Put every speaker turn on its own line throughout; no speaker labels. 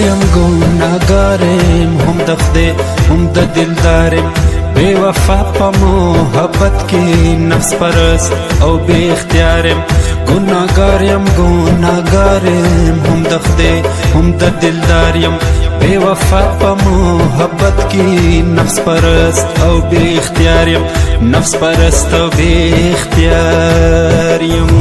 یم ګناهګارم هم د خدای هم د دلدارم بے وفا پا محبت کی نفس پرست او بے اختیارم گناهګارم هم د خدای هم د دلدارم بے وفا پا محبت کی نفس پرست او بے اختیارم نفس پرست او بے اختیارم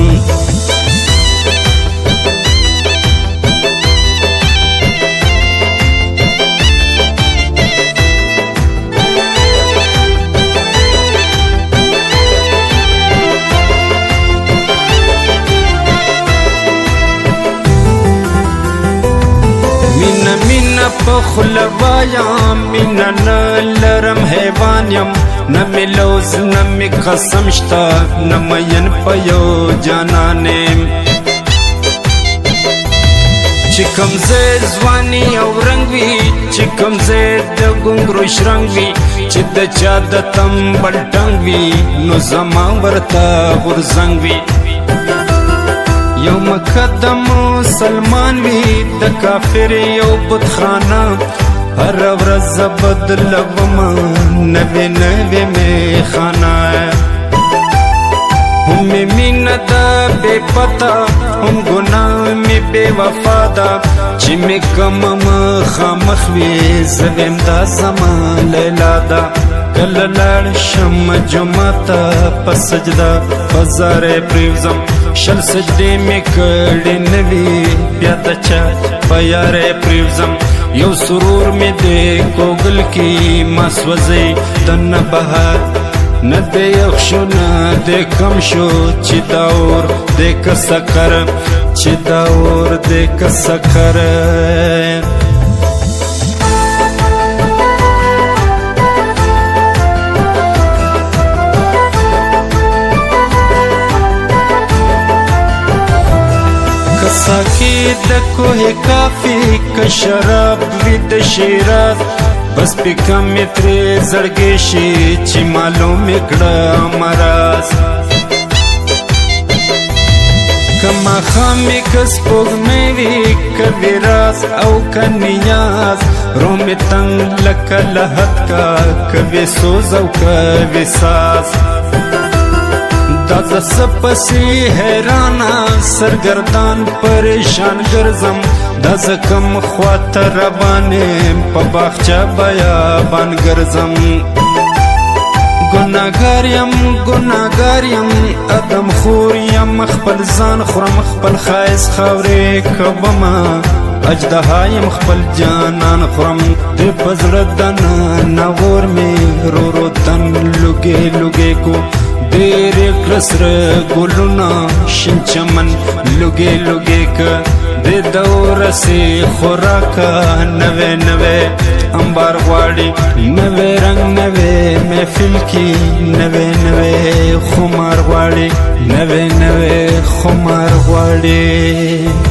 مینا پخلا وایم مینا نلرم حیوان یم نمی لوز نمی قسم شتا نمین پیو جانانیم چکم زید زوانی او رنگ وی چکم زید د گنگروش رنگ وی چی د چا د تنبل ټنګ وی نو زما ورته غورځنګ وی یو مقدم مسلمان وی د کافر یو بتخانه هر ورځ بدلوم نوې نوې میخانه هم مینه ده بې پته هم ګناه مې بې وفا ده چې مې کومه مخامخ وي زه ویم دا زما لیلا ده کله لاړ شم جومات ته په سجده په زارې پرېوځم شل سجدې مې کړې نه وي بیا د چا په یارې پرېوځم یو سرور مې دی کوګل کې ما سوځئ دننه بهار نه دی یخ شو نه دی کم شو چې دا اور دی که سقر چې دا اور دی که سقر ساکی د کوه کافی که شراب وی د شیراز بس پی کمی تری زړګی شي چې معلوم کړه مراز کما خامی کس پوغمی وی کبی راز او کنیاز رومی تنگ لکه لحد کا کبی سوز او کبی ساز دا سپسی حیرانا سرگردان پریشان گرزم دا زکم خوات روانیم پا باخچا بیابان گرزم گناهګاریم ادم خوریم خپل ځان خورم خپل خایس خاورې کومه اجدهایم خپل جانان خورم د پزړه دنه نور می رو رو تن لوګې لوګې کو دیر کلسر گلونا شین چمن لوگے لوگے کا دے دور سے خوراکا نوے نوے انبار غواړي نوے رنگ نوے محفل کی نوے نوے خمار غواړي نوے نوے خمار غواړي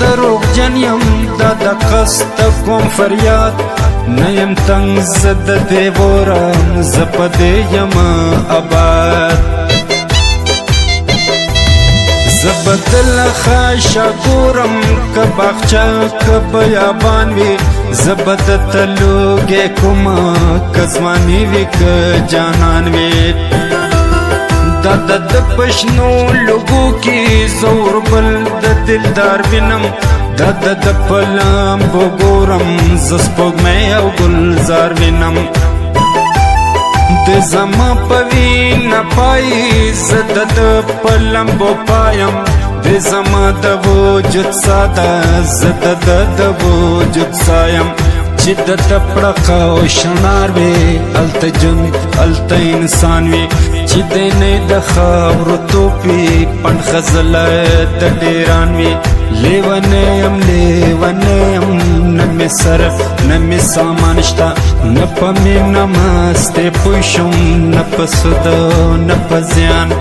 دروغجن یم دا د قصد کوم فریاد نیم تنگ زد دیورم زپد یم آباد زبدل خاشا گورم که باغچه که بیابان وی زبد تلوگے کما کزمانی وی که جانان وی دا د پښنو لوګو کې زور بل د دلدار وینم دا د پلم وګورم زسپوږ مې او ګلزار وینم د زما پوی نه پای زد د پلم بو پایم د زما د وجود ساده زد د وجود سایم چې د تپړه او شنار وي الته جن الته انسان وي چې د نه د خاورو توپی پن خزل د ډیران وي لیونه یم نمی صرف نمی سامان شتا نپا می نمسته پوشم نپا سدو نپا زیان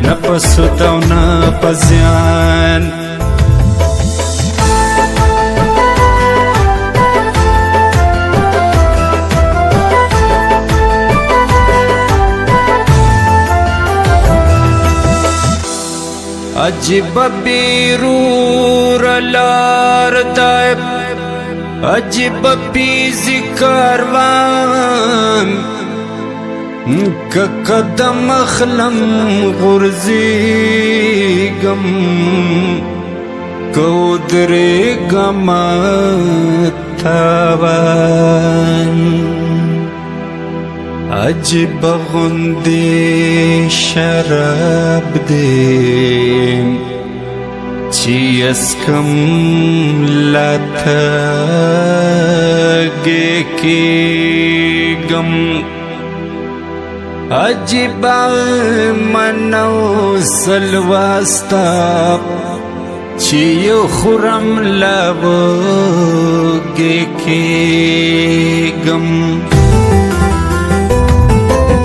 نه په سود او نه په زیان عجیب بیرور لار دائب عجیب پیزی کاروان که قدم اخلم غرزیگم که ادریگم تاوان عجیب غندی شراب دی چی اسکم لاتگی کیگم عجیب منو سلواستا چی خورم لبگی کیگم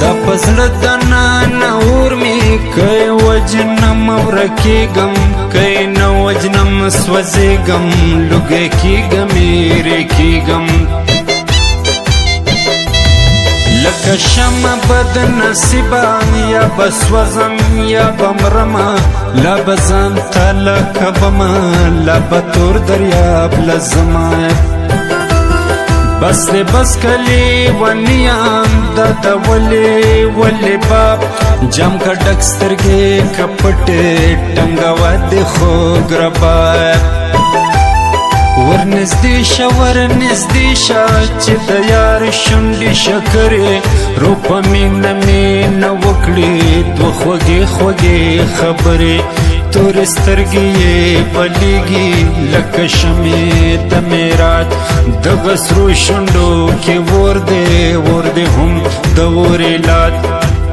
دا پزړه د نانه اور می کای وجنم ورکیګم کای نو وجنم سوځیګم لږه کیګم ری کیګم لکه شمع بد نصیبه یا بسوځم یا بمرمه لا بزان تلکه بما لا بتور دریاب لزما بس دے بس کلی ونیام دادا ولی باب جام کا ڈک سترگے کپٹے ٹنگوا دے خوگ رباب ورنزدی شا چی دیار شنڈی شکرے روپا مین وکڑی دو خوگی خبرے تور سترگی بلیگی لکشمی دمیرات دغسرو شنڈو کی ورده هم دوری لات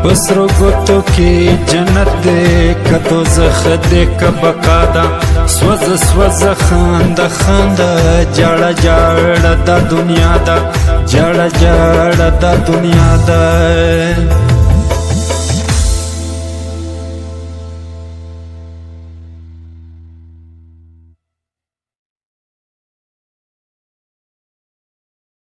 بسرو گوتو کی جنت دے کدو زخ دے کبکادا سوز خاندا جاڑا دا دنیا دا جاڑا دا دنیا دا